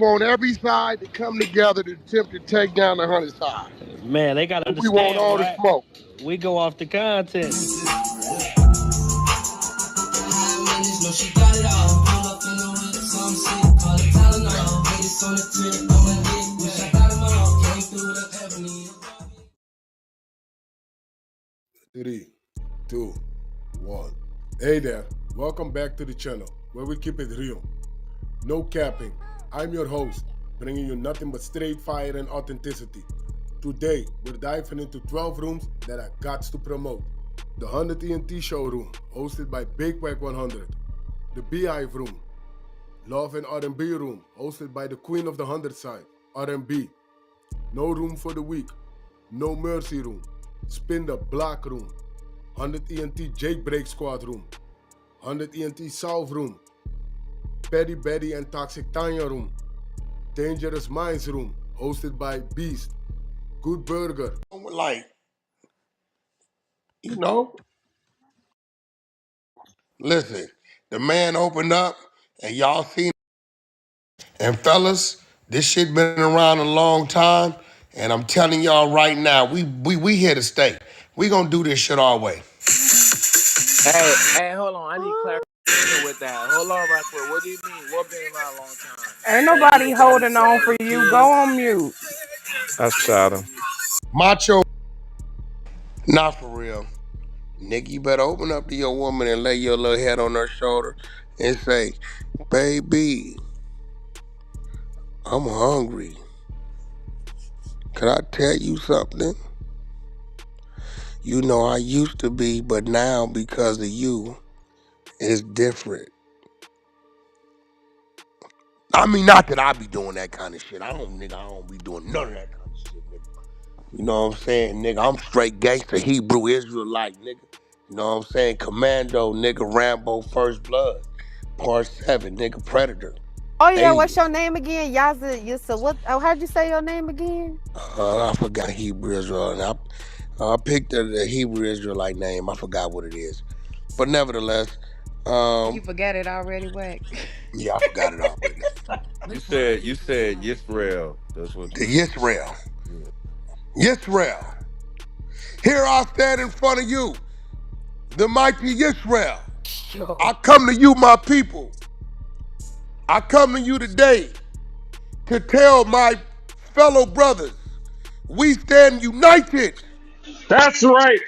want every side to come together to attempt to take down the 100 side. Man, they gotta We want understand, all the right? smoke. We go off the content. Three, two, one. Hey there, welcome back to the channel where we keep it real. No capping. I'm your host, bringing you nothing but straight fire and authenticity. Today, we're diving into 12 rooms that I got to promote. The 100 ENT showroom, hosted by Big Wack100. The Beehive room, Love and R&B room, hosted by the Queen of the 100 side, R&B. No room for the weak, No Mercy room, Spin the Block room, 100 ENT Jailbreak Squad room, 100 ENT South room, Petty Betty and Toxic Tanya room, Dangerous Minds room, hosted by Beast, Good Burger. Like, you know, listen, the man opened up and y'all seen. And fellas, this shit been around a long time. And I'm telling y'all right now, we here to stay. We gonna do this shit our way. Hey, hold on. I need clarification with that. Hold on right quick. What do you mean? What been around a long time? Ain't That nobody nigga got holding into on all for the you. Go kids. on mute. I shot him. Macho, not for real. Nigga, you better open up to your woman and lay your little head on her shoulder and say, baby, I'm hungry. Can I tell you something? You know I used to be, but now because of you, it's different. I mean, not that I be doing that kind of shit. I don't be doing none of that kind of shit, nigga. You know what I'm saying, nigga? I'm straight gangster, Hebrew Israelite, nigga. You know what I'm saying? Commando, nigga, Rambo, First Blood. Part 7, nigga, Predator. Oh yeah, what's Alien. your name again? Yaza Yusa. What? Oh, how'd you say your name again? I forgot Hebrew Israelite. I picked the Hebrew Israelite name. I forgot what it is. But nevertheless, You forgot it already, Wack. yeah, I forgot it already. You said Yisrael. That's what The you Yisrael. yeah. Yisrael. Here I stand in front of you, the mighty Yisrael. Sure. I come to you, my people. I come to you today to tell my fellow brothers, we stand united. That's right.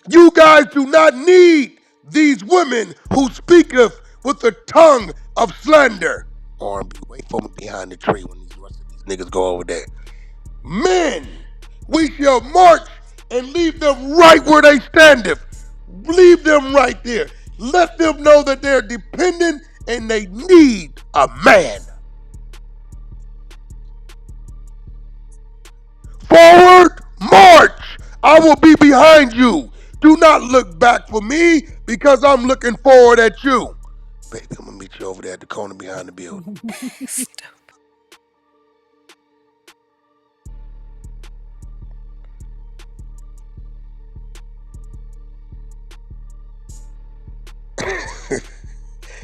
You guys do not need these women who speaketh with the tongue of slander. R&B, wait for me behind the tree when these rest of these niggas go over there. Men, we shall march and leave them right where they standeth. Leave them right there. Let them know that they're dependent and they need a man. Forward, march. I will be behind you. Do not look back for me because I'm looking forward at you. Baby, I'm gonna meet you over there at the corner behind the building.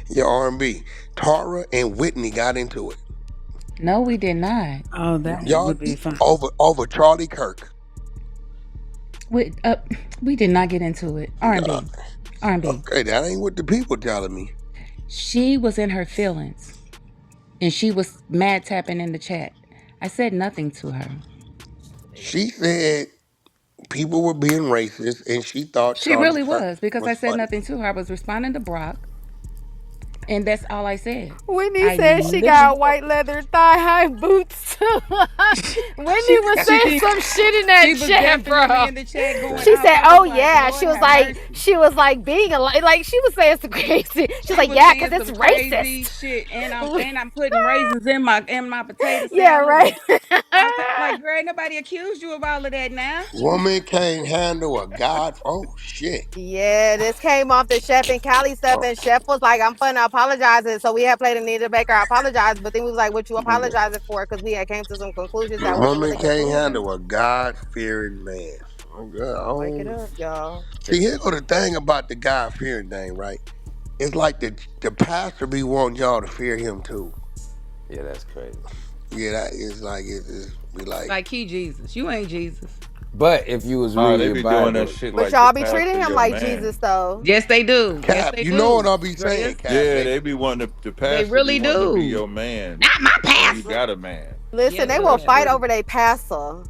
Your R&B. Tara and Whitney got into it. No, we did not. Oh, that Y'all would be fun. over Charlie Kirk. We we did not get into it. R&B. R&B. Okay, that ain't what the people telling me. She was in her feelings. And she was mad tapping in the chat. I said nothing to her. She said people were being racist and she thought She Charlie really Kirk was, because I was said funny. nothing to her. I was responding to Brock, and that's all I said. Whitney I said she literally got white leather thigh-high boots too. Whitney was saying some shit in that she was chat, definitely bro. in the chat going She out. said, I was "Oh like, yeah." Lord have mercy. She was like being a like she was saying some crazy. She was She like, was "Yeah, cause saying it's some crazy racist." shit, and I'm putting raisins in my potato Yeah, salad. right. I'm like, girl, ain't nobody accused you of all of that now. Woman can't handle a god. Oh shit. Yeah, this came off the Chef and Cali stuff, and Chef was like, "I'm finna apologizing." So we had played Anita Baker apologize, but then we was like, "What you apologizing for?" Because we had came to some conclusions that wasn't Woman really can't conclusions. handle a God-fearing man. Oh, God. Wake it up, y'all. See, here go the thing about the God-fearing thing, right? It's like the pastor be wanting y'all to fear him too. Yeah, that's crazy. Yeah, that is like it's be like Like he Jesus. You ain't Jesus. But if you was Nah, reading they your be doing that Bible, shit But like the y'all be treating pastor him your like man. Jesus though. Yes, they do. Yes, Cap. they You know what do. I'll be Drea. saying, Cap. Yeah, they be wanting the They pastor be really wanting to be do. your man Not my when you pastor. got a man. Listen, Yes, they will That's yeah. fight crazy. over their pastor.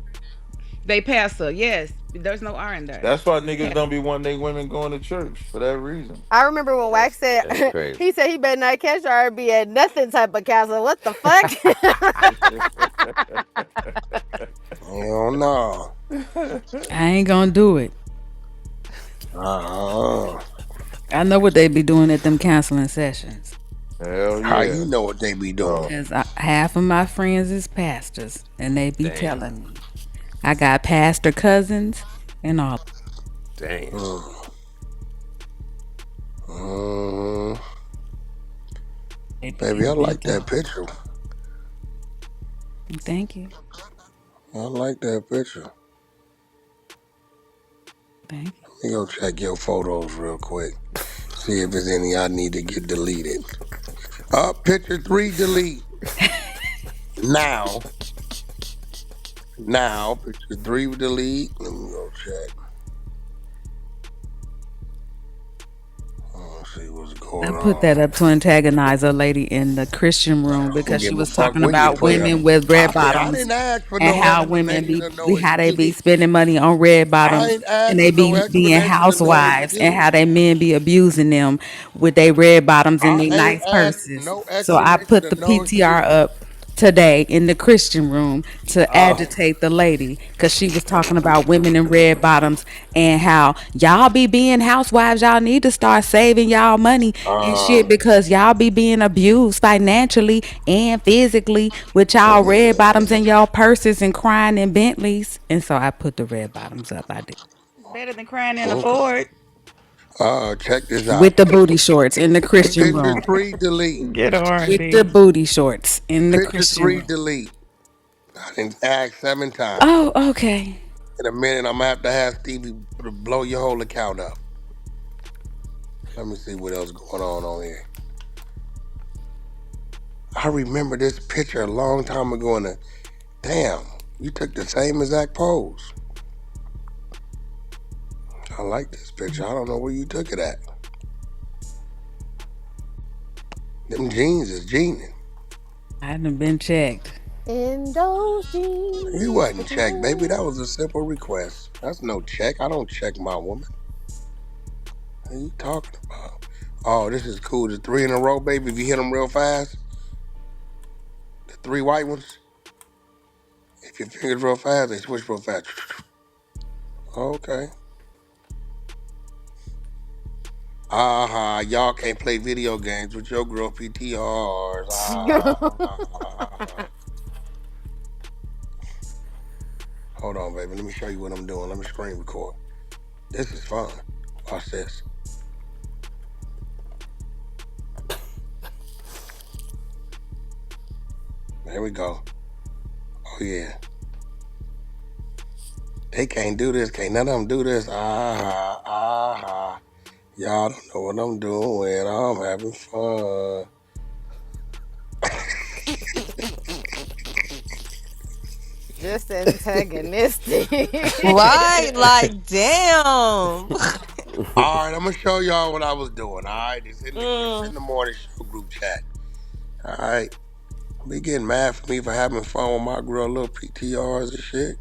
They pastor. Yes. There's no R in there. That's why niggas Pastor. don't be wanting they women going to church for that reason. I remember when Wax said that's crazy. he said he better not catch her and be at nothing type of castle. What the fuck? Hell no. I ain't gonna do it. Uh-uh. I know what they be doing at them counseling sessions. Hell How you yeah. know what they be doing? Oh, Cause half of my friends is pastors, and they be Damn. telling me. I got pastor cousins and all. Damn. Mm. Mm. They be Baby, I getting like bent that out. picture. Thank you. I like that picture. Thank you. Let me go check your photos real quick. See if there's any I need to get deleted. Picture 3, delete. Now. Now, picture 3, delete. Let me go check. Let's see what's I going put that on. up to antagonize a lady in the Christian I room don't because she give a was fuck talking when you about put it up. women with red I bottoms didn't ask for and no how women explanation or no how they be excuse. spending money on red I bottoms ain't and asked they for no be being explanation or no housewives and excuse. how they men be abusing them with their red bottoms and I their ain't nice asked purses. no So I explanation put or the no PTR excuse. up today in the Christian room to Oh, agitate the lady because she was talking about women in red bottoms and how y'all be being housewives. Y'all need to start saving y'all money and shit because y'all be being abused financially and physically with y'all red bottoms and y'all purses and crying in Bentleys. And so I put the red bottoms up. I did. Better than crying in a Okay. Ford. Check this With out. the booty shorts in the Christian Picture room. 3, delete. Get With the R&B. booty shorts in the Picture Christian 3, room. delete. I didn't ask 7 times. Oh, okay. In a minute, I'm gonna have to have Stevie blow your whole account up. Let me see what else going on here. I remember this picture a long time ago and damn, you took the same exact pose. I like this picture. I don't know where you took it at. Them jeans is jeaning. I hadn't been checked. In those jeans. You wasn't checked, baby. That was a simple request. That's no check. I don't check my woman. What are you talking about? Oh, this is cool. The 3 in a row, baby. If you hit them real fast, the 3 white ones, if your fingers real fast, they switch real fast. Okay. Y'all can't play video games with your girl PTRs. Hold on, baby. Let me show you what I'm doing. Let me screen record. This is fun. Watch this. There we go. Oh, yeah. They can't do this. Can't none of them do this. Y'all don't know what I'm doing. I'm having fun. Just antagonistic. Right? Like, damn. All right, I'm gonna show y'all what I was doing. All right, it's in Mm. the morning show group chat. All right, be getting mad for me for having fun with my girl, little PTRs and shit.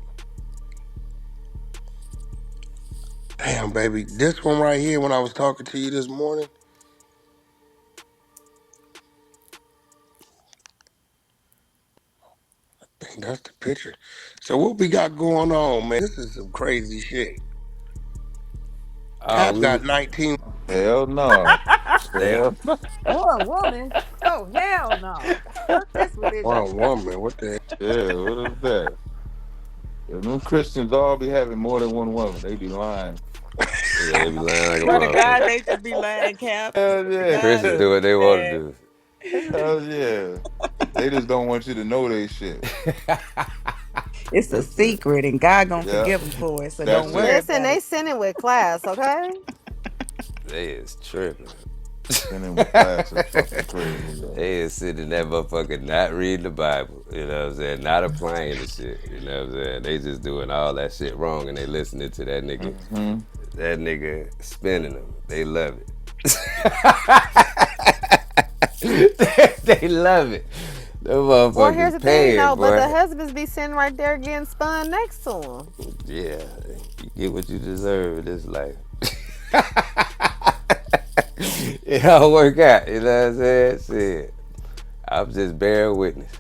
Damn, baby, this one right here. When I was talking to you this morning, I think that's the picture. So what we got going on, man? This is some crazy shit. Cap we got was 19. hell no. damn. Hell no. Oh, a woman. Oh, hell no. Fuck this religion. One woman. What the? Yeah, what is that? If them Christians all be having more than one woman, they be lying. Yeah, they be lying like a Swear to God, motherfucker. they just be lying, Cap. Hell yeah. God, Christians they do just what they be want lying. to Hell yeah. They just don't want you to know they shit. do. It's a secret, and God gonna Yeah, forgive them for it. So don't that's worry it. Listen, about they it. send it with class, okay? They is tripping. Spinning with class is fucking crazy, yo. They is sitting in that motherfucker not reading the Bible, you know what I'm saying? Not applying the shit, you know what I'm saying? They just doing all that shit wrong and they listening to Mm-hmm. that nigga spinning them. They love it. They love it. Them Well, here's motherfuckers the thing paying, though, but the boy. husbands be sitting right there getting spun next to them. Yeah, you get what you deserve in this life. It all work out, you know what I'm saying? Shit. I'm just bearing witness.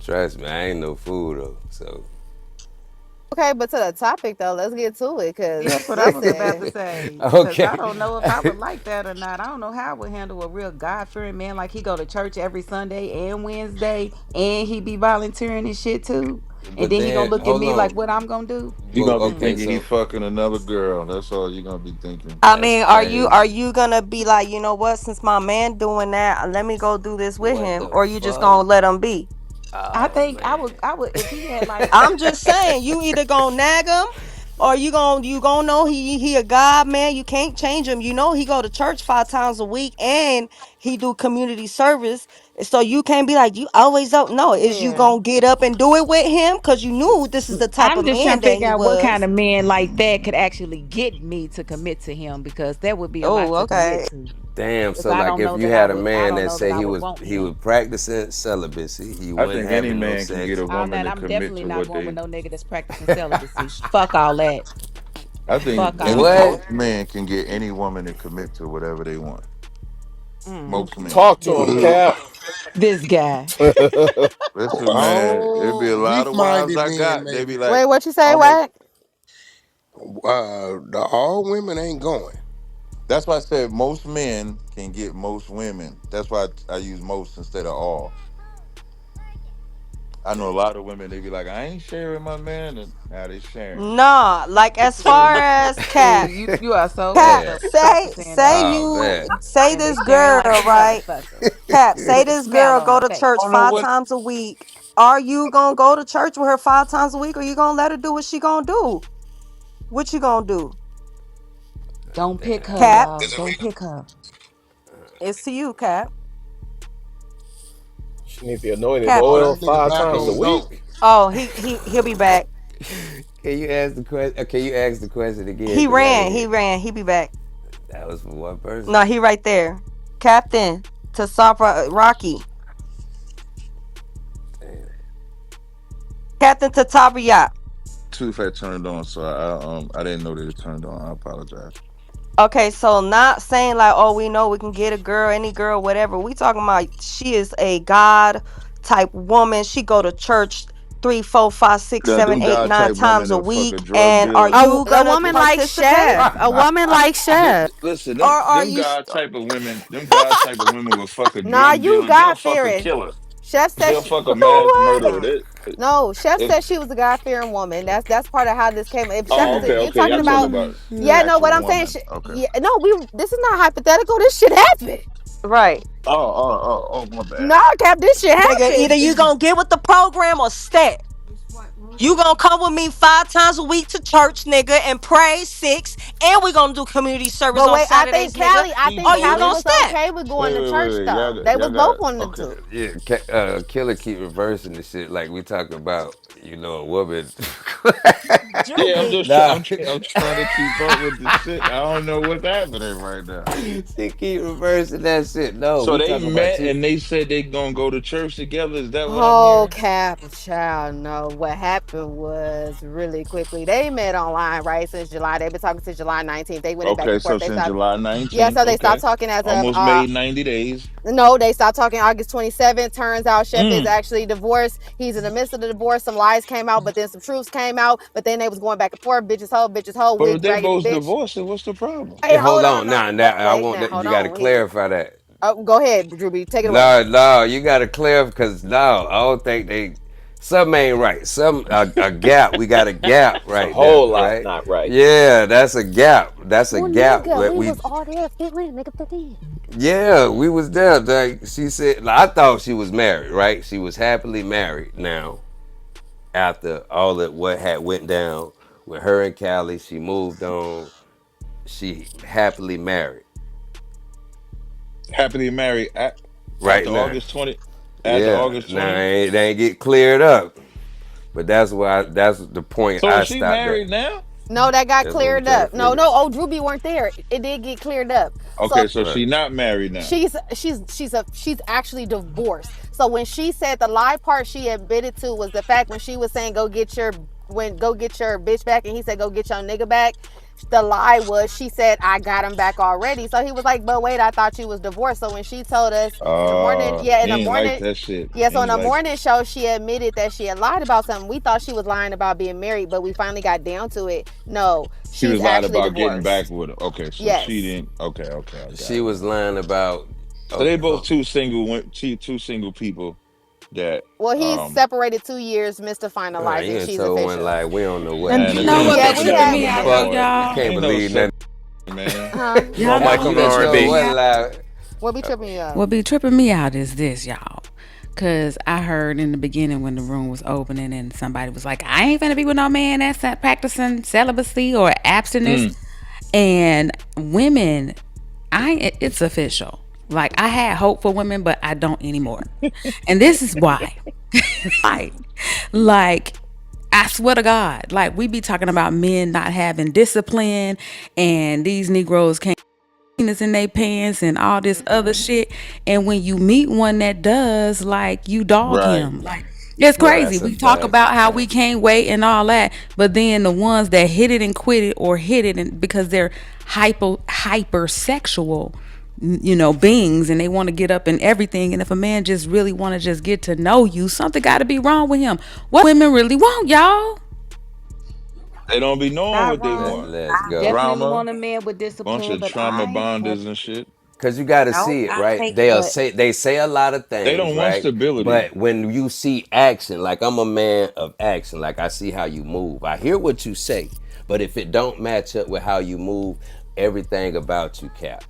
Trust me, I ain't no fool though. So Okay, but to the topic though, let's get to it. Cause That's what I was about to listen, say. Cause I okay. don't know if I would like that or not. I don't know how I would handle a real God fearing man like he go to church every Sunday and Wednesday and he be volunteering and shit too. And But then he gonna then look at hold me like on. what I'm gonna do. You Well, gonna be okay, Mm-mm. thinking he so fucking another girl. That's all you gonna be thinking. I that's mean, are crazy. you gonna be like, you know what? Since my man doing that, let me go do this with What him, the or you just fuck? gonna let him be? I Oh think I man. would I would if he had like I'm just saying, you either gonna nag him or you gonna know he a God man. You can't change him. You know he go to church 5 times a week and he do community service. So you can't be like you always don't know. Is you yeah. gonna get up and do it with him? Cause you knew this is the type I'm of just trying man to that figure he out what kind was. of man like that could actually get me to commit to him because that would be a lot Oh, to commit okay. to. Damn, Because so like if you had a I man don't that know that said I he would was want he was him. practicing celibacy, he I wasn't think any having no man can get sex. a All woman that to I'm commit definitely to not what going with they. no nigga that's practicing celibacy. Fuck all that. I think Fuck all any that. What? most men can get any woman to commit to whatever they want. Mm, Most men. Talk to this him, guy. Mm. Cap. This guy. Listen, man, it be a Oh, lot of wives weak-minded I men, got. They maybe. be like Wait, what you say, almost. Wack? All women ain't going. That's why I said most men can get most women. That's why I use most instead of all. I know a lot of women. They be like, I ain't sharing my man, and now they sharing. Nah, like as far See, as see, Cap. you are so fucked Cap, Man. up to start saying that say shit. Oh you man. say And they this sharing like a girl, right? motherfucker Cap, say with a this smile girl on go her to church I don't face. know five what. times a week. Are you gonna go to church with her 5 times a week, or you gonna let her do what she gonna do? What you gonna do? Don't pick Damn. her, Cap, y'all. Don't pick her. it's to you, Cap. She need the anointed Cap, All oil that nigga 5 times a backbone week. know. oh, he'll be back. Can you ask the question? Can you ask the question again? He Cause I ran, didn't he hear. ran, he be back. That was for one person. No, he right there. Captain to Rocky. Damn. Captain to Tooth had turned on, so I didn't know that it turned on. I apologize. Okay, so not saying like, oh, we know we can get a girl, any girl, whatever. We talking about she is a God type woman. She go to church three, four, five, six, Now, seven, them eight, God nine type woman times a that fuck a week. drug And are dealer. you A gonna woman like participate, Chef. A woman like Chef. Listen, or them are them you? God type of women, them God type of women will fuck a Nah, drug you dealer. They'll God fuck a fearing. killer. Chef said They'll she. fuck a mass What? murderer. No, no. Chef If said she was a God fearing woman. That's part of how this came. If Chef oh, is, okay, you're okay, talking y'all talking about. about the Yeah, no. What actual I'm saying. woman. Okay. Yeah, no. This is not hypothetical. This shit happened. Right, Oh, my bad. Nah, Cap. This shit nigga? Either you happened. gonna get with the program or stay. You gonna come with me 5 times a week to church, nigga, and pray six, and we gonna do community service But on wait, Saturdays, nigga. I She think Or you Callie told gonna us. was stay? okay with going to church Wait. though. They Y'all was both got wanting okay. to. Yeah, Killer keep reversing the shit like we talking about, a woman. Yeah, I'm Juby. just Nah, I'm trying to keep up with the shit. I don't know what's happening right now. she keep reversing that shit. No, So we they talking about met you. and they said they gonna go to church together. Is that what I'm Oh, hearing? Cap, child, no. What happened was really quickly. They met online, right, since July. They've been talking since July 19th. They went back Okay, and so forth. They since stopped. July Yeah, 19th, so they stopped okay. talking as of Almost made 90 days. no, they stopped talking August 27th. Turns out Chef is Mm. actually divorced. He's in the midst of the divorce. Some lies came out, but then some truths came out. But then they was going back and forth. Bitches hoe, But if wig they raggedy both bitch. divorced, then what's the problem? Hey, Hey, hold hold on. on. No, Now I wait, want now, that. hold You got to on. clarify that. Oh, go ahead, Drewby. Take it away. No, no, you got to clarify because no, I don't think they. Something ain't right. Some a gap. We got a gap It's a right there, whole lot right? not right. Yeah, that's a gap. That's a Well, gap. nigga, What we we was all there feeling nigga 15. Yeah, we was there. Like she said, like, I thought she was married, right? She was happily married now after all that what had went down with her and Callie. She moved on. She happily married. happily married right after now. August 20. After Yeah, August now 20. they ain't get cleared up, but that's why that's the point So I is she stopped at. married now? No, that got That's what I'm cleared trying to up. No, figure. no, oh, Drewby weren't there. It did get cleared up. So Okay, so Right. she not married now. she's actually divorced. So when she said the lie part she admitted to was the fact when she was saying go get your bitch back, and he said go get your nigga back. The lie was she said I got him back already. So he was like, but wait, I thought you was divorced. So when she told us in the morning, yeah, in He the ain't like morning, that shit. yeah, He so in ain't the like morning show, she admitted that she had lied about something. We thought she was lying about being married, but we finally got down to it. No, she she's was lied actually about getting back divorced. with her. Okay, so she Yes. didn't. Okay, okay, I got She it. was lying about. So they Okay, both two single people that Well, he's separated 2 years, missed to you finalizing. done She's told one official. like we don't know what And man, you this know happened. ain't what Yeah, be we tripping Sexuality, have. me man. out Come though, Fuck, on, you y'all? can't ain't no believe sex, nothing. man. Huh? No Y'all know Michael what from be R and tripping B. me What out? live? What be tripping you up? What be tripping me out is this, y'all. Cause I heard in the beginning when the room was opening and somebody was like, I ain't finna be with no man that's not practicing celibacy or abstinence. Mm. And women, it's official. Like I had hope for women, but I don't anymore. And this is why. Why? Like I swear to God, like we be talking about men not having discipline and these Negroes can't penis in their pants and all this other shit. And when you meet one that does, like you dog Right, him. Like it's Right, crazy. that's a We talk fact. about how we can't wait and all that, but then the ones that hit it and quit it or hit it and because they're hypersexual, beings and they want to get up and everything. And if a man just really want to just get to know you, something got to be wrong with him. What women really want, y'all? they don't be knowing Not what they Let, wrong. want. let's I go. definitely Drama, want a man with bunch discipline, of but trauma but bonders and shit. Cause you got to no, see it, I right? take but They say a lot of They things, don't want right? stability. But when you see action, like I'm a man of action, like I see how you move. I hear what you say, but if it don't match up with how you move, everything about you cap.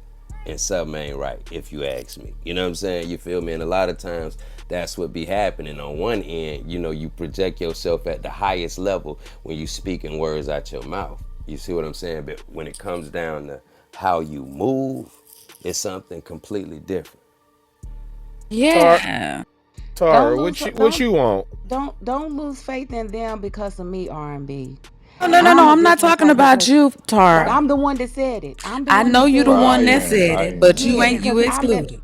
And something ain't right, if you ask me. You know what I'm saying? You feel me? And a lot of times that's what be happening. On one end, you project yourself at the highest level when you speaking words out your mouth. You see what I'm saying? But when it comes down to how you move, it's something completely different. Tar, Yeah. don't Tara, lose what you want? don't lose faith in them because of me, R&B. No, no, no, no. I'm a I'm not different talking type of about person. you, But Tara. I'm the one that said it. I'm the I one know that you the said Well, it. I one that am. said I it, but am. you Yeah, ain't because you excluded.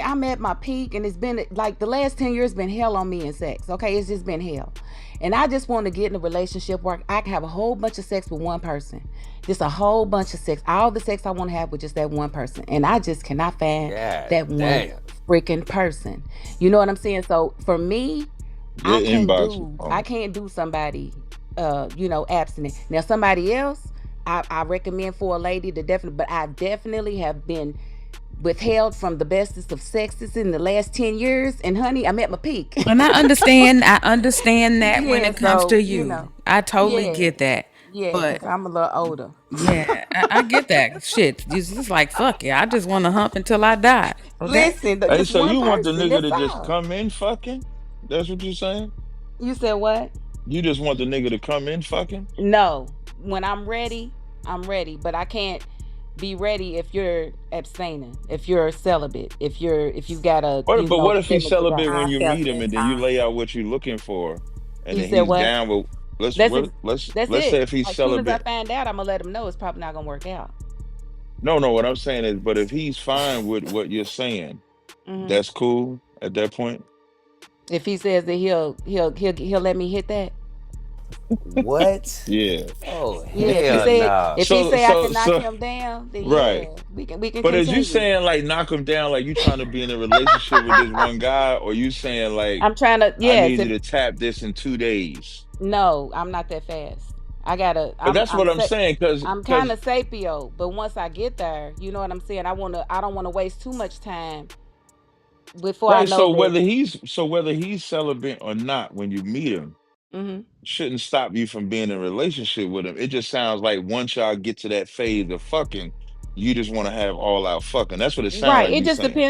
I'm at my peak, and it's been like the last 10 years been hell on me in sex. Okay, it's just been hell. And I just want to get in a relationship where I can have a whole bunch of sex with one person. Just a whole bunch of sex. All the sex I want to have with just that one person. And I just cannot find God that one damn. freaking person. You know what I'm saying? So for me, Your inbox. I Oh, can't do somebody abstinent. Now somebody else, I recommend for a lady to definitely, but I definitely have been withheld from the bestest of sexes in the last 10 years, and honey, I'm at my peak. And I understand that when Yeah, it comes to so you. I totally yeah, get that. yeah, But because I'm a little older. yeah, I get that. Shit. It's just like fuck it. I just want to hump until I die. Okay? Listen, hey, just so one you want the person, nigga that's to just all. come in fucking? That's what you saying? You said what? You just want the nigga to come in fucking? No, when I'm ready, but I can't be ready if you're abstaining, if you're celibate, if you got a But what if he's commitment to God. celibate when I you felt meet him that and then you time. lay out what you're looking for, and You then said he's what? down with That's ex- that's let's say it. if he's As soon as I celibate. find out, I'm gonna let him know it's probably not gonna work out. No, no, what I'm saying is, but if he's fine with what you're saying, Hmm. that's cool at that point. If he says that he'll let me hit that. What? Yeah. Oh Yeah, hell nah. if he say I can knock So him down, then right. yeah, we can But is you continue. saying like knock him down, like you trying to be in a relationship with this one guy, or you saying like I'm trying to I yes. need If you to tap this in 2 days? no, I'm not that fast. I gotta. But that's what I'm saying, I'm kind of sapio, but once I get there, you know what I'm saying. I don't want to waste too much time before I right. know that. So whether he's celibate or not, when you meet him, Hmm. shouldn't stop you from being in a relationship with him. It just sounds like once y'all get to that phase of fucking, You just want to have all out fucking. That's what it sounds Right. like It you just saying.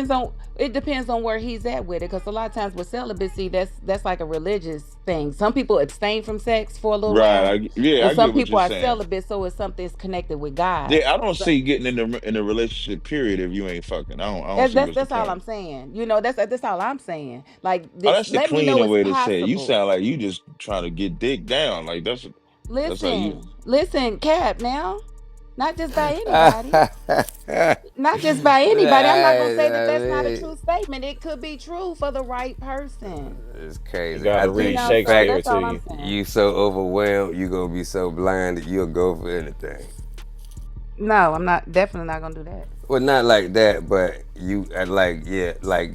depends on where he's at with it. Because a lot of times with celibacy, that's like a religious thing. Some people abstain from sex for a little Right. while, Yeah, and I some get what you're people are saying. celibate, so it's something that's connected with God. Yeah, I don't So see getting in a relationship period if you ain't fucking. I don't that's see that's what's the that's all point. I'm saying. That's all I'm saying. Like Oh, this, that's the let me know cleaner it's way to say it. You possible. sound like you just trying to get dick down. Like that's how you. Listen, Cap. Now, not just by anybody. Not just by anybody. I'm not gonna say that that's not a mean, true statement. It could be true for the right person. it's You crazy. I gotta You read think know, the so fact Shakespeare that's to all I'm you. saying. you so overwhelmed, you gonna be so blind that you'll go for anything. No, I'm not definitely not gonna do that. Well, not like that, but you like, yeah, like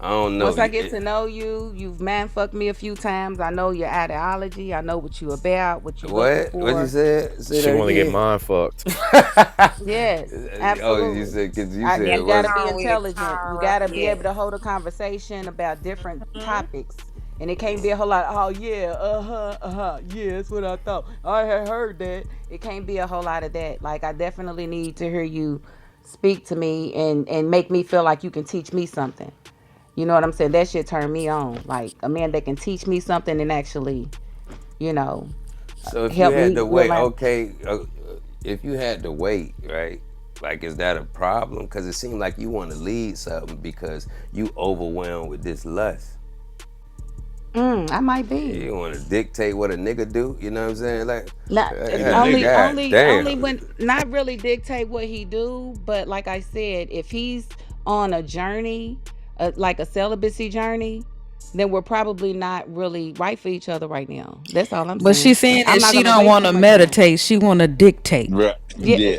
I don't know. Once I get to know you, you've man fucked me a few times. I know your ideology. I know what you about, what you looking What? What you for. said? Say She that want to get again. mind fucked. Yes, Oh, you absolutely. said because you said You Next gotta what's be on with intelligent. You Tara. gotta be able Yes. to hold a conversation about different Hmm. topics. And it can't be a whole lot. Oh yeah, yeah. That's what I thought. I had heard that. It can't be a whole lot of that. Like I definitely need to hear you speak to me and make me feel like you can teach me something. You know what I'm saying? That shit turned me on. Like a man that can teach me something and actually, you know, so if you help had me to build wait, my. okay, if you had to wait, right? Like, is that a problem? Because it seems like you want to lead something because you overwhelmed with this lust. I might be. You want to dictate what a nigga do. You know what I'm saying? Like, Not He's a only nigga. god only damn. when not really dictate what he do, but like I said, if he's on a journey, like a celibacy journey, then we're probably not really right for each other right now. That's all I'm But saying. she's saying I'm that not she gonna don't waste want too to much time. meditate. She want to dictate. Right. Yeah, Yeah,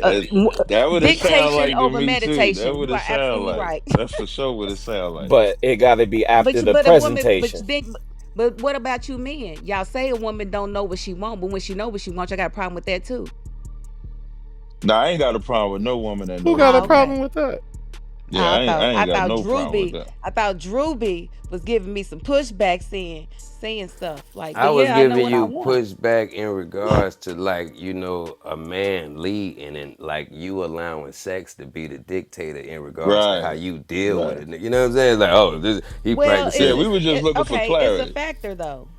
that would it sound dictation like to over me too. That meditation. would You it are sound absolutely like. right. That's for sure what it sound like. But it gotta be after the But a woman, presentation. but what about you men? Y'all say a woman don't know what she want, but when she know what she wants, I got a problem with that too. Now I ain't got a problem with no woman that Who know what got a Oh, she okay. want. problem with that? Yeah, I I ain't got thought no problem with Drewby, that. I thought Drewby was giving me some pushback, saying stuff like, I but was yeah, I know giving what I you want. pushback in regards to like, a man leading and like you allowing sex to be the dictator in regards to how Right. you deal with Right. it. You know what I'm saying? Like, oh, he Well, Yeah, practicing. we were just looking for okay. It's a clarity. factor though.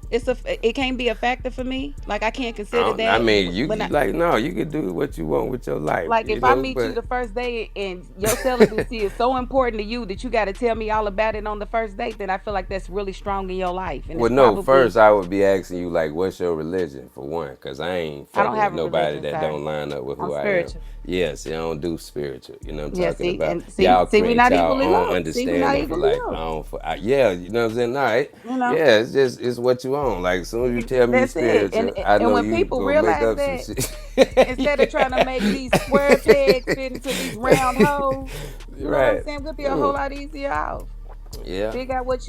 It can't be a factor for me. Like I can't consider I that mean, you when I like no, you can do what you want with your life, like if I meet you but the first day and your celibacy is so important to you that you got to tell me all about it on the first date, then I feel like that's really strong in your life, and well, it's no. probably First, I would be asking you like, what's your religion for one? Cause I ain't I don't fucking with have a nobody religion, that sir. don't line up with I'm who I am. spiritual. Yes, I don't do spiritual. You know what I'm Yeah, talking see, about? and Y'all see, we're create not y'all equally own yoked. See, we're not understanding for equally life. yoked. Yeah, you know what I'm saying? All right. You know, Yeah, it's just it's what you own. Like as soon as you tell me you that's it. spiritual, I And know when you people gonna make realize up some that, shit. instead of trying to make these square pegs fit into these round holes, you know what I'm Right. saying? We'll be a whole Mm. lot easier off. Yeah. Figure out what's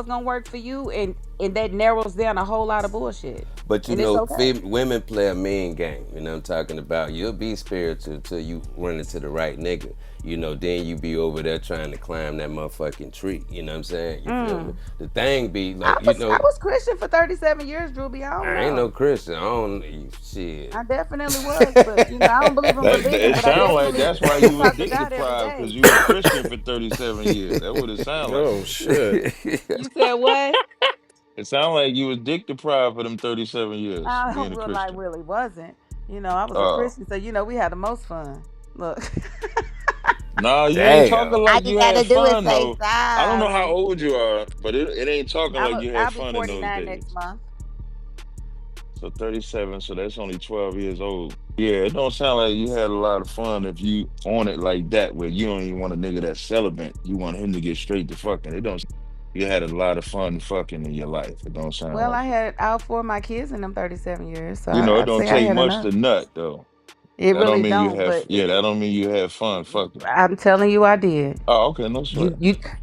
gonna work for you, and that narrows down a whole lot of bullshit, But and it's okay. women play a mean game. You know what I'm talking about? You'll be spiritual till you run into the right nigga. Then you be over there trying to climb that motherfucking tree. You know what I'm saying? You feel me? Mm. The thing be I like, was I was Christian for 37 years, Drewby. I don't I ain't no know. Christian. I don't shit. I definitely was, but I don't believe in religion, It but I sound like definitely that's why you was talk to dick God every deprived because day. you was Christian for 37 years. That would it sound like. Oh shit. You said what? It sound like you was dick deprived for them 37 years I being a well, I Christian. really wasn't. I was a Oh. Christian, so we had the most fun. Look, No, you ain't Damn. talking All like you you had gotta do is fun say though. I don't know how sorry. old you are, but it ain't talking like you had I'll be fun in those 49 next days. month. So 37, so that's only 12 years old. Yeah, it don't sound like you had a lot of fun if you on it like that, where you don't even want a nigga that's celibate. You want him to get straight to fucking. It don't you had a lot of fun fucking in your life. It don't sound Well, like I it. had all four of my kids in them 37 years, so It I'd don't say I take had much enough. to nut though. It That don't really mean you don't, have but yeah, that don't mean you had fun fucking. I'm telling you, I did. Oh, okay, no sweat.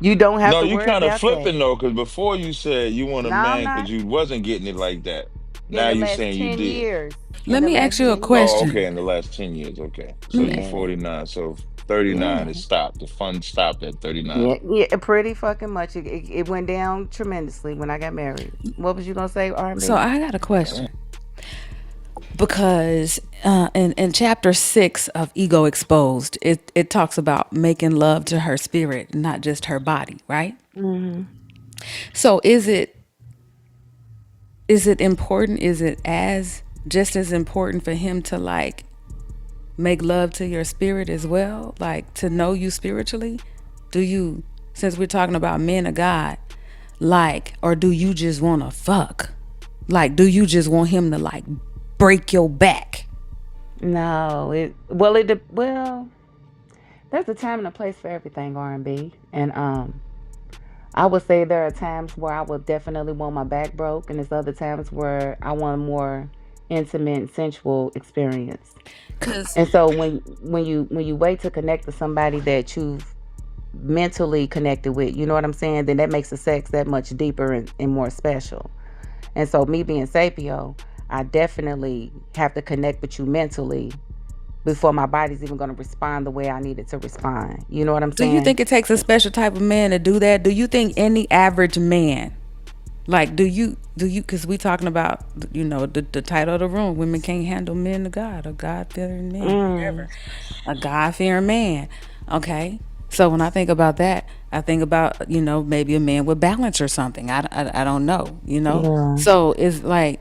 You don't have No, to you worry kind of about that. flipping though, because before you said you want a No, I'm man because not. you wasn't getting it like that. In Now the you last saying you 10 did. years. In Let the me last ask you a 10 years. Oh, question. okay, in the last 10 years. Okay. Let So me you Yeah. 49. So 39 Yeah. is stopped. The fun stopped at 39. Yeah, pretty fucking much. It went down tremendously when I got married. What was you gonna say, so R&B? I got a question. because in chapter 6 of Ego Exposed, it talks about making love to her spirit, not just her body, right? Mhm. So is it important? Is it as just as important for him to like make love to your spirit as well? Like to know you spiritually? Do you, since we're talking about men of God, like, or do you just want to fuck? Like, do you just want him to like break your back? No, well, there's a time and a place for everything, R&B, and I would say there are times where I would definitely want my back broke, and there's other times where I want a more intimate, sensual experience. Cause And so when you wait to connect to somebody that you've mentally connected with, you know what I'm saying, then that makes the sex that much deeper and more special. And so me being Sapio, I definitely have to connect with you mentally before my body's even going to respond the way I need it to respond. You know what I'm do you saying? think it takes a special type of man to do that? Do you think any average man, like, do you, because we talking about, the title of the room, women can't handle men of God or God-fearing men, Mm, whatever. A God-fearing man, okay? So when I think about that, I think about, maybe a man with balance or something. I don't know. yeah. So it's like,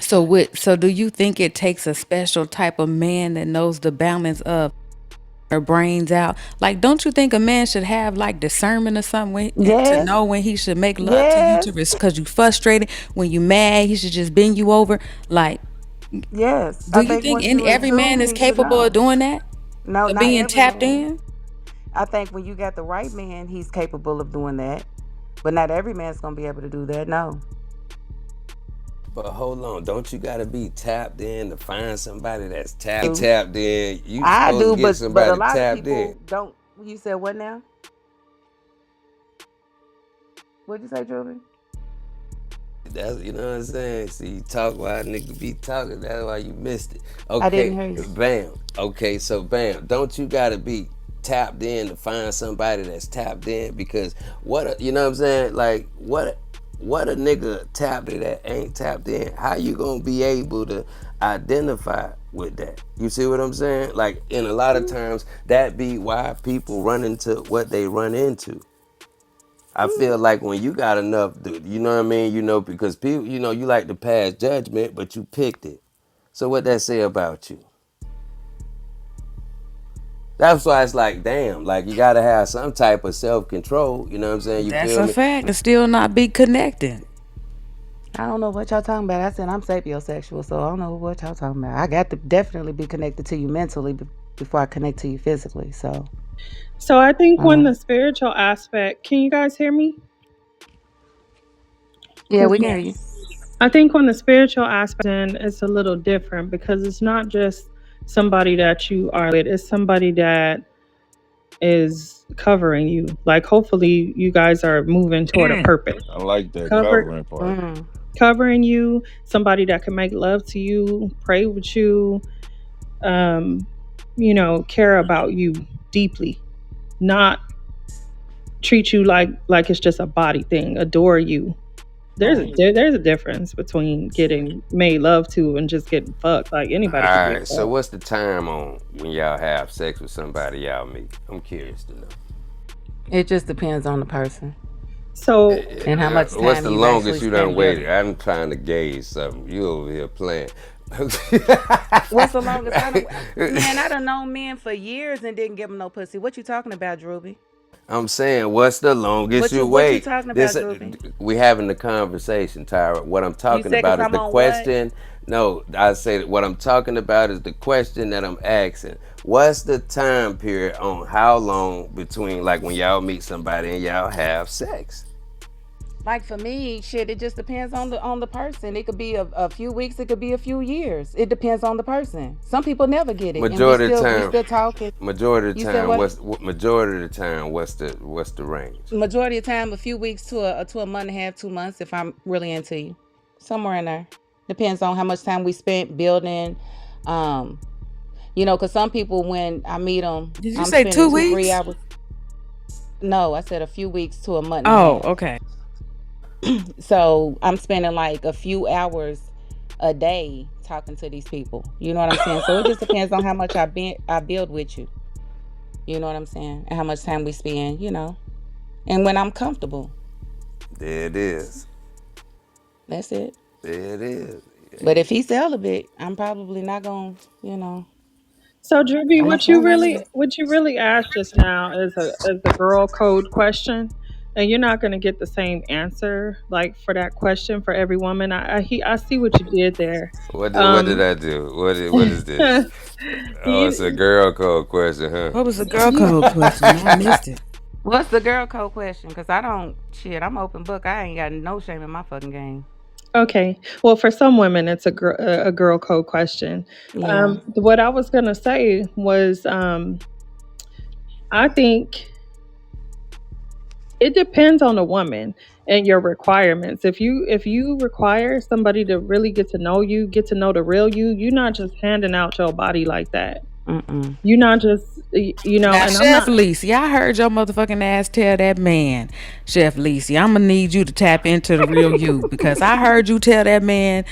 so do you think it takes a special type of man that knows the balance of her brains out? Like, don't you think a man should have like discernment or something to Yes. know when he should make love to you Yes. because you frustrated, when you mad, he should just bend you over? Like, Yes. do I you think think once you every man exude, is he should capable of know. doing that? No, Of not being every tapped man. in? I think when you got the right man, he's capable of doing that. But not every man's gonna be able to do that. No. But hold on, don't you gotta be tapped in to find somebody that's Do. tapped in? You I supposed to do, get but a somebody lot of tapped in. people don't. You said what now? What'd you say, Julie? That's, you know what I'm saying. See, you talk while a nigga be talking. That's why you missed it. I didn't Okay, hear you. bam. Okay, so bam. Don't you gotta be tapped in to find somebody that's tapped in? Because you know what I'm saying? Like what a nigga tapped in that ain't tapped in? How you gonna be able to identify with that? You see what I'm saying? Like, in a lot of times, that be why people run into what they run into. I feel like when you got enough, dude, you know what I mean? Because people, you like to pass judgment, but you picked it. So what that say about you? That's why it's like, damn, like you gotta have some type of self-control, you know what I'm saying? You That's feel a me? fact. To still not be connected. I don't know what y'all talking about. I said I'm sapiosexual, so I don't know what y'all talking about. I got to definitely be connected to you mentally before I connect to you physically. So I think when uh, the spiritual aspect, can you guys hear me? yeah, 'Cause we can hear you. I think when the spiritual aspect in, it's a little different because it's not just somebody that you are with, it's somebody that is covering you. Like hopefully you guys are moving toward a purpose. I like that Cover covering part. Mm. covering you, somebody that can make love to you, pray with you, um, care about you deeply, not treat you like it's just a body thing, adore you. Right. There's a difference between getting made love to and just getting fucked. Like All anybody could get right, so fucked. what's the time on when y'all have sex with somebody y'all meet? I'm curious to know. It just depends on the person So and how much What's time the you've actually longest you spent done together. waited? I'm trying to gauge something. You over here playing. What's the longest man, I done known men for years and didn't give them no pussy. What you talking about, Drewby? I'm saying, what's the longest What you you what you wait? talking This about, Drewby? we having the conversation, Tyra. What I'm You talking said cause about is I'm the on what? question. No, I say that what I'm talking about is the question that I'm asking. What's the time period on how long between, like, when y'all meet somebody and y'all have sex? Like for me, shit, it just depends on the person. It could be a few weeks, it could be a few years. It depends on the person. Some people never get it, and we Majority of the still we time, still talking. majority of the You said time, what? majority of the time, what's the range? Majority of the time, a few weeks to a month and a half, 2 months, if I'm really into you, somewhere in there. Depends on how much time we spent building. Um, because some people when I meet them, Did you I'm say spending two 2 3 weeks? hours. No, I said a few weeks to a month and a Oh, half. okay. So I'm spending like a few hours a day talking to these people. You know what I'm saying? So it just depends on how much I build with you. You know what I'm saying? And how much time we spend, And when I'm comfortable. There it is. That's it. There it is. But if he's celibate, I'm probably not gonna, So, Drewby, I'm gonna what you find really another. what you really asked just now is a girl code question, and you're not going to get the same answer like for that question for every woman. I see what you did there. What did Um, I do? What is this? Oh, it's a you girl code question, huh? What was the girl you code question? I missed it. What's the girl code question? Cause I don't shit. I'm open book. I ain't got no shame in my fucking game. okay? Well, for some women, it's a girl code question. Yeah. What I was going to say was, I think it depends on the woman and your requirements. If you require somebody to really get to know you, get to know the real you, you're not just handing out your body like that. Mm-mm. You're not just Now, and I'm Chef not. Lisi, I heard your motherfucking ass tell that man, Chef Lisi, I'm gonna need you to tap into the real you because I heard you tell that man,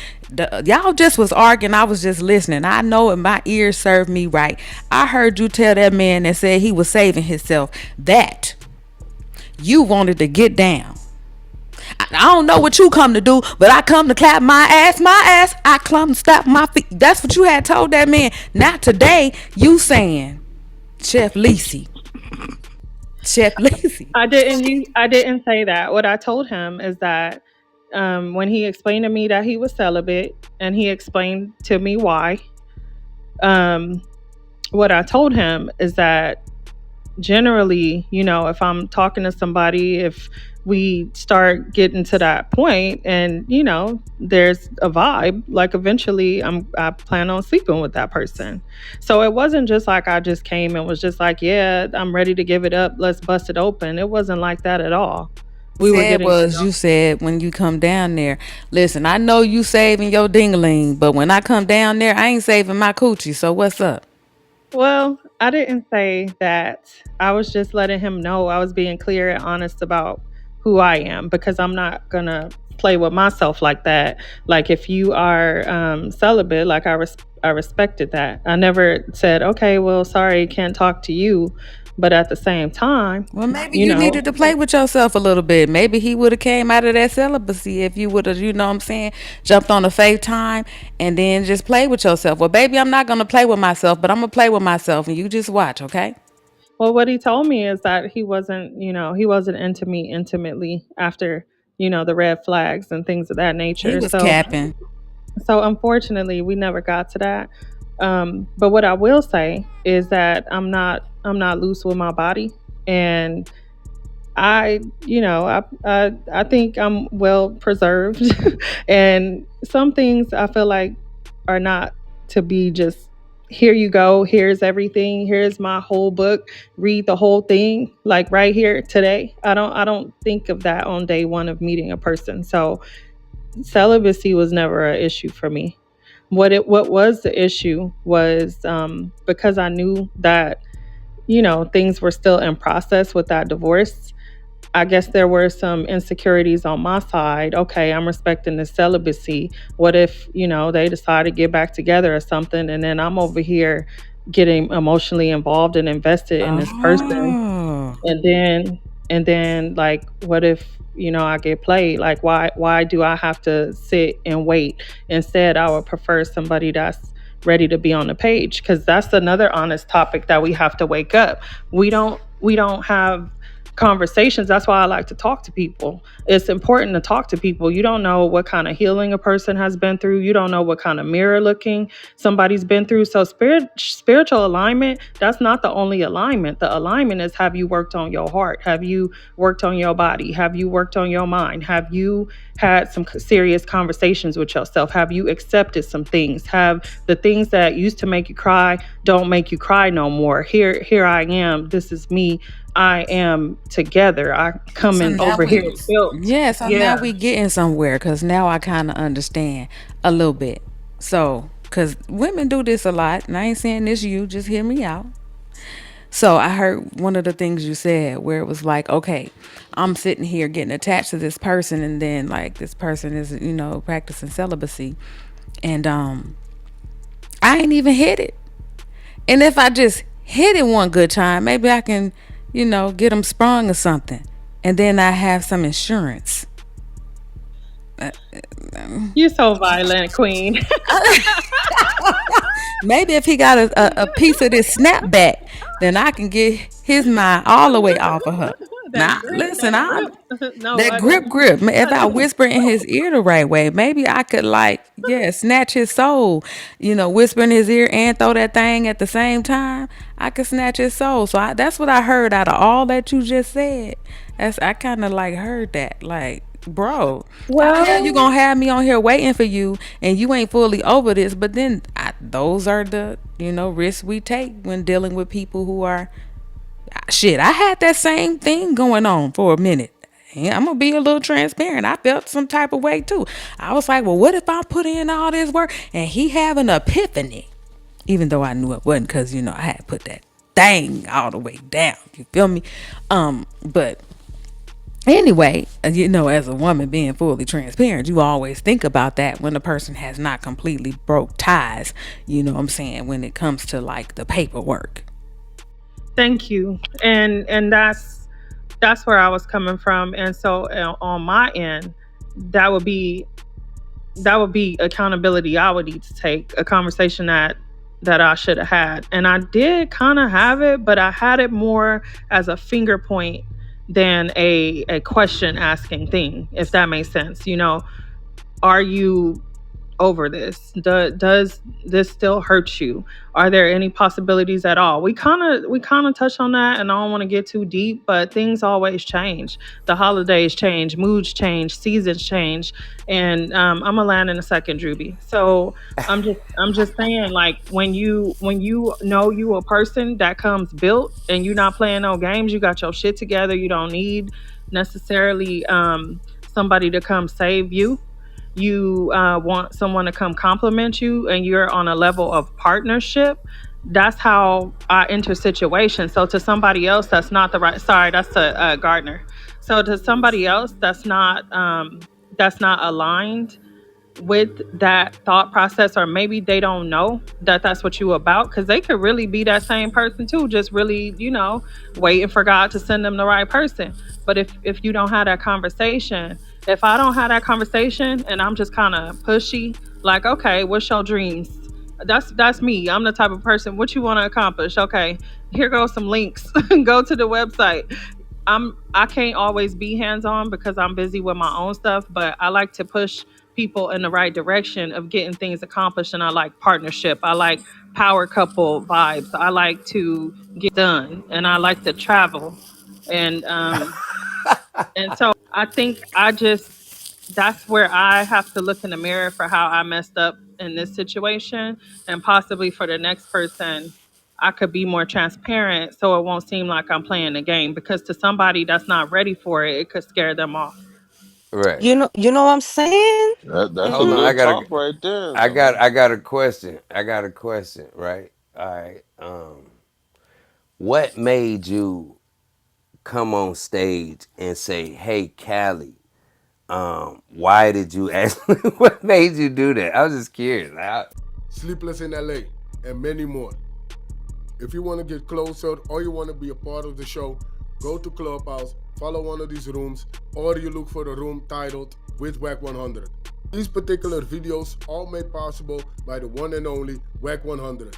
y'all just was arguing. I was just listening. I know it, my ears served me right. I heard you tell that man that said he was saving himself that you wanted to get down. I don't know what you come to do, but I come to clap my ass, my ass. I come to stop my feet. That's what you had told that man. Not today. You saying, Chef Lisi. Chef Lacey. I didn't say that. What I told him is that when he explained to me that he was celibate and he explained to me why, um, what I told him is that generally, if I'm talking to somebody, if we start getting to that point and, there's a vibe, like eventually I plan on sleeping with that person. So it wasn't just like I just came and was just like, yeah, I'm ready to give it up. Let's bust it open. It wasn't like that at all. We were Said getting to was know. you said when you come down there, listen, I know you saving your dingaling, but when I come down there, I ain't saving my coochie. So what's up? Well, I didn't say that. I was just letting him know I was being clear and honest about who I am because I'm not going to play with myself like that. Like if you are celibate, like I respected that. I never said, "Okay, well, sorry, can't talk to you." But at the same time, Well, maybe you you know, needed to play with yourself a little bit. Maybe he would have came out of that celibacy if you would have, you know what I'm saying, jumped on a FaceTime and then just play with yourself. Well, baby, I'm not gonna play with myself, but I'm gonna play with myself and you just watch, okay? well, what he told me is that he wasn't into me intimately after, the red flags and things of that He nature. was So capping. So unfortunately, we never got to that. But what I will say is that I'm not loose with my body, and I think I'm well preserved, and some things I feel like are not to be just. Here you go. Here's everything. Here's my whole book. Read the whole thing, like right here today. I don't think of that on day one of meeting a person. So celibacy was never an issue for me. What was the issue was because I knew that things were still in process with that divorce. I guess there were some insecurities on my side. Okay, I'm respecting the celibacy. What if they decide to get back together or something, and then I'm over here getting emotionally involved and invested in this person, Oh. and then like what if I get played? Like why do I have to sit and wait? Instead, I would prefer somebody that's ready to be on the page, because that's another honest topic that we have to wake up. We don't have conversations. That's why I like to talk to people. It's important to talk to people. You don't know what kind of healing a person has been through. You don't know what kind of mirror looking somebody's been through. So spiritual alignment, that's not the only alignment. The alignment is, have you worked on your heart? Have you worked on your body? Have you worked on your mind? Have you had some serious conversations with yourself? Have you accepted some things? Have the things that used to make you cry don't make you cry no more? Here I am. This is me. I am together. I So coming now over here we, built. yeah, so now Yeah. we getting somewhere because now I kind of understand a little bit. So, because women do this a lot, and I ain't saying this you, just hear me out. So I heard one of the things you said where it was like, okay, I'm sitting here getting attached to this person, and then like this person is, practicing celibacy. And I ain't even hit it. And if I just hit it one good time, maybe I can, get them sprung or something. And then I have some insurance. You're so violent, Queen. Maybe if he got a piece of this snapback, then I can get his mind all the way off of her. That Now, grip, listen, that grip. No, that grip. If I whisper in his ear the right way, maybe I could snatch his soul. Whisper in his ear and throw that thing at the same time. I could snatch his soul. So that's what I heard out of all that you just said. I kind of heard that. Bro, how the hell you Well, gonna have me on here waiting for you and you ain't fully over this? But then those are the risks we take when dealing with people who are shit. I had that same thing going on for a minute. And I'm gonna be a little transparent. I felt some type of way too. I was like, well, what if I put in all this work and he have an epiphany? Even though I knew it wasn't, because I had put that thing all the way down. You feel me? But anyway, as a woman being fully transparent, you always think about that when a person has not completely broke ties, what I'm saying, when it comes to the paperwork. thank you. And that's where I was coming from. And so on my end, that would be accountability I would need to take, a conversation that I should have had. And I did kind of have it, but I had it more as a finger point than a question asking thing, if that makes sense. Are you over this? Does this still hurt you? Are there any possibilities at all? We kind of touched on that, and I don't want to get too deep, but things always change. The holidays change, moods change, seasons change, and I'm gonna land in a second, Drewby. So I'm just saying, when you know you a person that comes built, and you're not playing no games, you got your shit together. You don't need necessarily somebody to come save you. You want someone to come compliment you, and you're on a level of partnership. That's how I enter situations. So to somebody else that's not the right, sorry, that's to Gardner. So to somebody else that's not aligned with that thought process, or maybe they don't know that that's what you about, because they could really be that same person too, just really waiting for God to send them the right person. But if you don't have that conversation, if I don't have that conversation, and I'm just kind of pushy, like, okay, what's your dreams? That's me. I'm the type of person, what you want to accomplish? Okay, here goes some links. Go to the website. I can't always be hands on because I'm busy with my own stuff, but I like to push people in the right direction of getting things accomplished. And I like partnership. I like power couple vibes. I like to get done, and I like to travel. And so I think that's where I have to look in the mirror for how I messed up in this situation, and possibly for the next person I could be more transparent, so it won't seem like I'm playing the game, because to somebody that's not ready for it, it could scare them off. Right. You know what I'm saying? That's a Hold on. Mm-hmm. I good got talk a, right there. I So, got, I got a question. I got a question. Right. All right. What made you come on stage and say, "Hey, Callie, why did you ask?" What made you do that? I was just curious. Sleepless in LA, and many more. If you want to get closer or you want to be a part of the show, go to Clubhouse, follow one of these rooms, or you look for the room titled with Wack100. These particular videos all made possible by the one and only Wack100.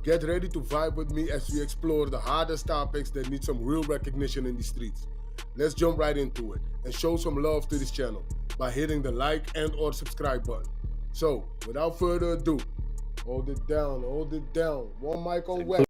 Get ready to vibe with me as we explore the hardest topics that need some real recognition in the streets. Let's jump right into it and show some love to this channel by hitting the like and or subscribe button. So, without further ado, hold it down, one mic on Wack.